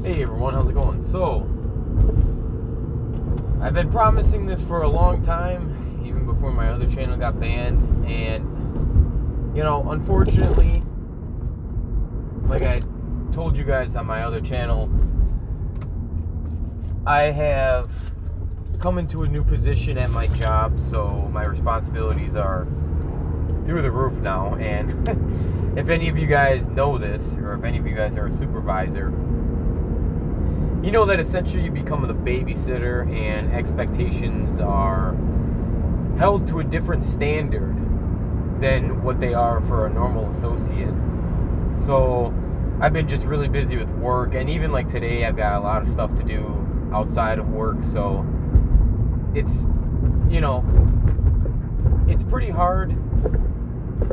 Hey everyone, how's it going? So, I've been promising this for a long time, even before my other channel got banned, and, unfortunately, like I told you guys on my other channel, I have come into a new position at my job, so my responsibilities are through the roof now, and if any of you guys know this, or if any of you guys are a supervisor, you know that essentially you become the babysitter and expectations are held to a different standard than what they are for a normal associate. So I've been just really busy with work, and even like today I've got a lot of stuff to do outside of work, so it's it's pretty hard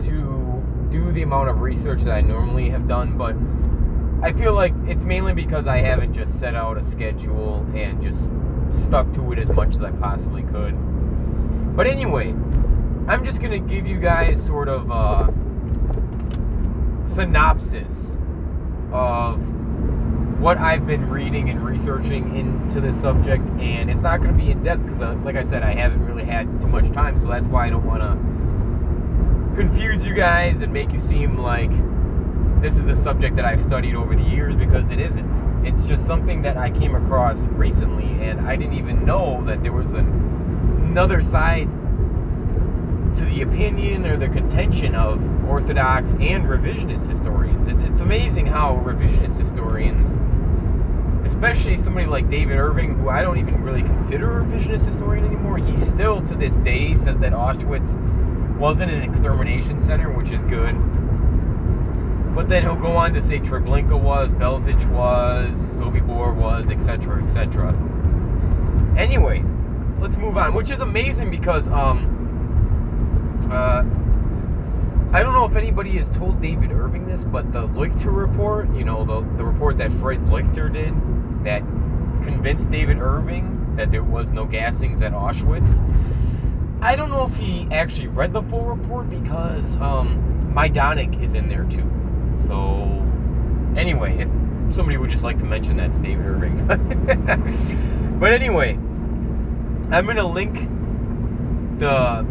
to do the amount of research that I normally have done, but I feel like it's mainly because I haven't just set out a schedule and just stuck to it as much as I possibly could. But anyway, I'm just going to give you guys sort of a synopsis of what I've been reading and researching into this subject, and it's not going to be in depth because, like I said, I haven't really had too much time, so that's why I don't want to confuse you guys and make you seem like this is a subject that I've studied over the years, because it isn't. It's just something that I came across recently, and I didn't even know that there was another side to the opinion or the contention of Orthodox and revisionist historians. It's amazing how revisionist historians, especially somebody like David Irving, who I don't even really consider a revisionist historian anymore, he still to this day says that Auschwitz wasn't an extermination center, which is good. But then he'll go on to say Treblinka was, Belzec was, Sobibor was, etc., etc. Anyway, let's move on, which is amazing because I don't know if anybody has told David Irving this, but the Leuchter report, the report that Fred Leuchter did that convinced David Irving that there was no gassings at Auschwitz, I don't know if he actually read the full report because Majdanek is in there too. So, anyway, if somebody would just like to mention that to David Irving. But anyway, I'm going to link the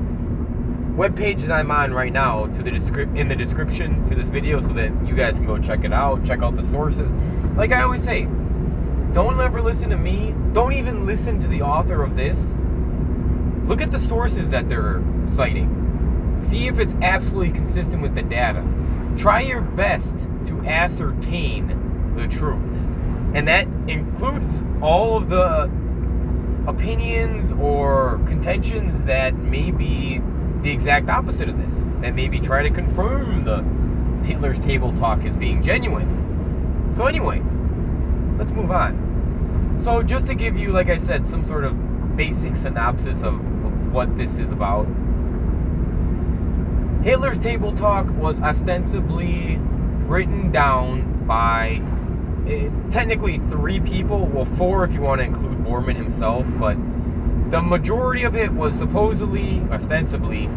webpage that I'm on right now to in the description for this video so that you guys can go check it out, check out the sources. Like I always say, don't ever listen to me. Don't even listen to the author of this. Look at the sources that they're citing. See if it's absolutely consistent with the data. Try your best to ascertain the truth. And that includes all of the opinions or contentions that may be the exact opposite of this. That maybe try to confirm the Hitler's table talk as being genuine. So anyway, let's move on. So just to give you, like I said, some sort of basic synopsis of what this is about. Hitler's Table Talk was ostensibly written down by technically 3 people, well 4 if you want to include Bormann himself, but the majority of it was supposedly, ostensibly,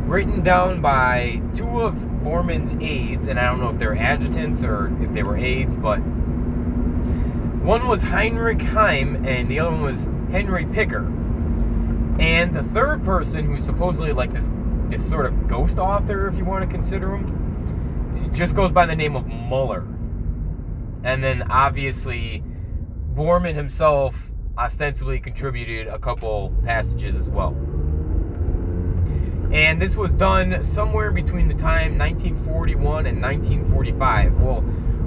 written down by 2 of Bormann's aides, and I don't know if they were adjutants or if they were aides, but one was Heinrich Heim and the other one was Henry Picker. And the third person, who's supposedly like this sort of ghost author, if you want to consider him, just goes by the name of Muller. And then obviously Bormann himself ostensibly contributed a couple passages as well. And this was done somewhere between the time 1941 and 1945. Well,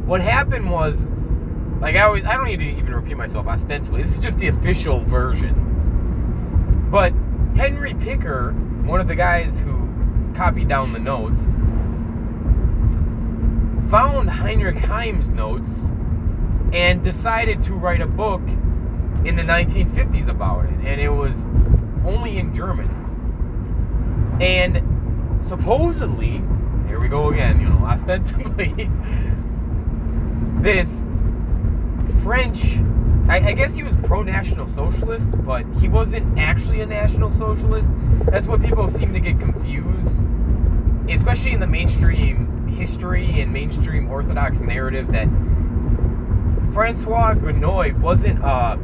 what happened was, like I don't need to even repeat myself, ostensibly. This is just the official version. But Henry Picker, one of the guys who copied down the notes, found Heinrich Heim's notes and decided to write a book in the 1950s about it. And it was only in German. And supposedly, here we go again, ostensibly, this French, I guess he was pro-National Socialist, but he wasn't actually a National Socialist. That's what people seem to get confused, especially in the mainstream history and mainstream Orthodox narrative, that Francois Gounod wasn't a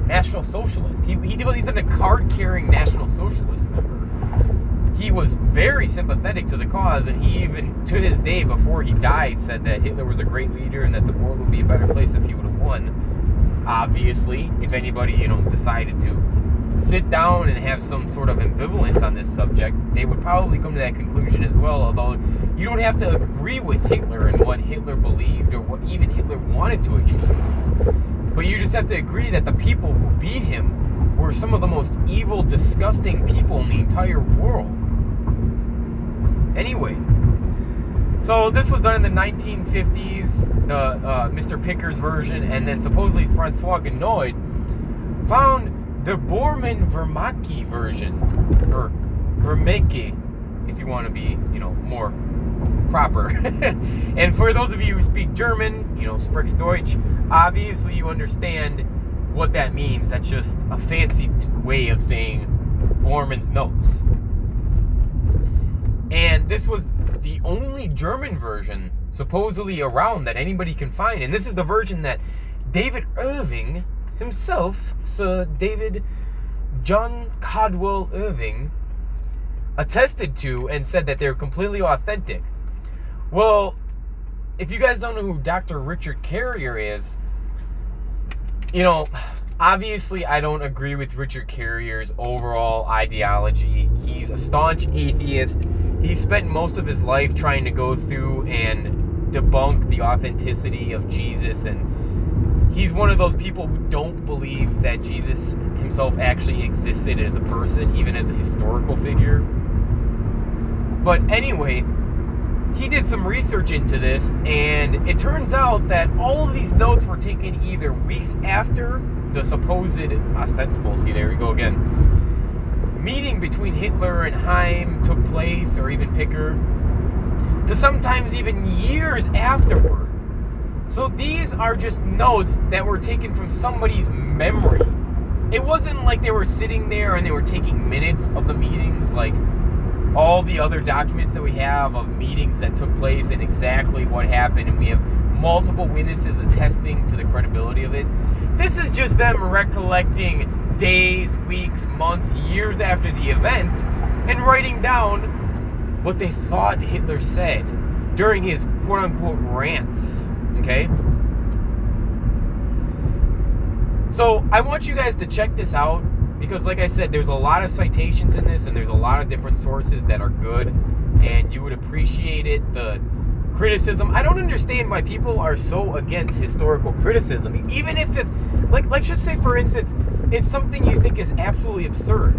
National Socialist. He wasn't a card-carrying National Socialist member. He was very sympathetic to the cause, and he even, to his day, before he died, said that Hitler was a great leader and that the world would be a better place if he would have won. Obviously, if anybody, decided to sit down and have some sort of ambivalence on this subject, they would probably come to that conclusion as well, although you don't have to agree with Hitler and what Hitler believed or what even Hitler wanted to achieve. But you just have to agree that the people who beat him were some of the most evil, disgusting people in the entire world. Anyway, so this was done in the 1950s, the Mr. Picker's version, and then supposedly Francois Gounod found the Bormann-Vermake version, or Vermake, if you want to be, more proper. And for those of you who speak German, sprichst Deutsch, obviously you understand what that means. That's just a fancy way of saying Bormann's notes. And this was the only German version supposedly around that anybody can find. And this is the version that David Irving himself, Sir David John Caldwell Irving, attested to and said that they're completely authentic. Well, if you guys don't know who Dr. Richard Carrier is, obviously I don't agree with Richard Carrier's overall ideology. He's a staunch atheist. He spent most of his life trying to go through and debunk the authenticity of Jesus, and he's one of those people who don't believe that Jesus himself actually existed as a person, even as a historical figure. But anyway, he did some research into this, and it turns out that all of these notes were taken either weeks after the supposed ostensible, see, there we go again, meeting between Hitler and Heim took place, or even Picker, to sometimes even years afterward. So these are just notes that were taken from somebody's memory. It wasn't like they were sitting there and they were taking minutes of the meetings like all the other documents that we have of meetings that took place and exactly what happened, and we have multiple witnesses attesting to the credibility of it. This is just them recollecting days, weeks, months, years after the event and writing down what they thought Hitler said during his quote-unquote rants, okay? So I want you guys to check this out, because like I said, there's a lot of citations in this, and there's a lot of different sources that are good, and you would appreciate it. The criticism, I don't understand why people are so against historical criticism, even if let's just say, for instance, it's something you think is absolutely absurd.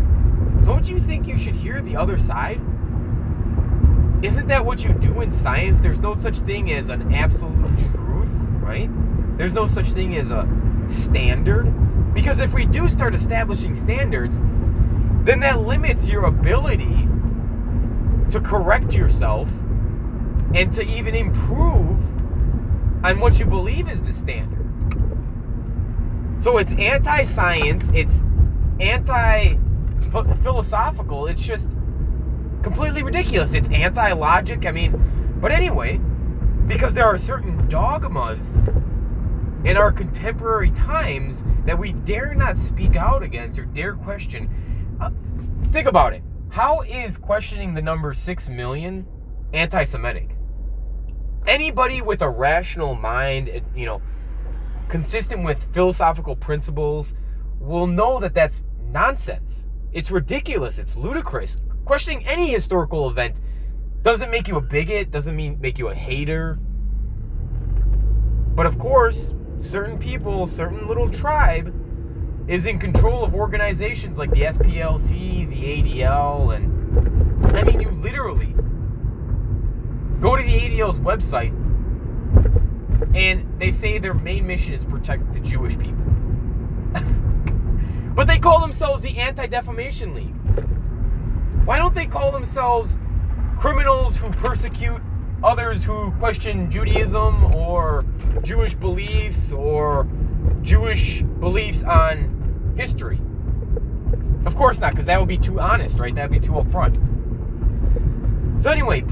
Don't you think you should hear the other side? Isn't that what you do in science? There's no such thing as an absolute truth, right? There's no such thing as a standard. Because if we do start establishing standards, then that limits your ability to correct yourself and to even improve on what you believe is the standard. So it's anti-science, it's anti-philosophical, it's just completely ridiculous. It's anti-logic, but anyway, because there are certain dogmas in our contemporary times that we dare not speak out against or dare question. Think about it. How is questioning the number 6 million anti-Semitic? Anybody with a rational mind, consistent with philosophical principles, will know that that's nonsense. It's ridiculous. It's ludicrous. Questioning any historical event doesn't make you a bigot, doesn't make you a hater. But of course, certain people, certain little tribe is in control of organizations like the SPLC, the ADL, and you literally go to the ADL's website and they say their main mission is protect the Jewish people. But they call themselves the Anti-Defamation League. Why don't they call themselves criminals who persecute others who question Judaism or Jewish beliefs or Jewish beliefs on history? Of course not, because that would be too honest, right? That would be too upfront. So anyway,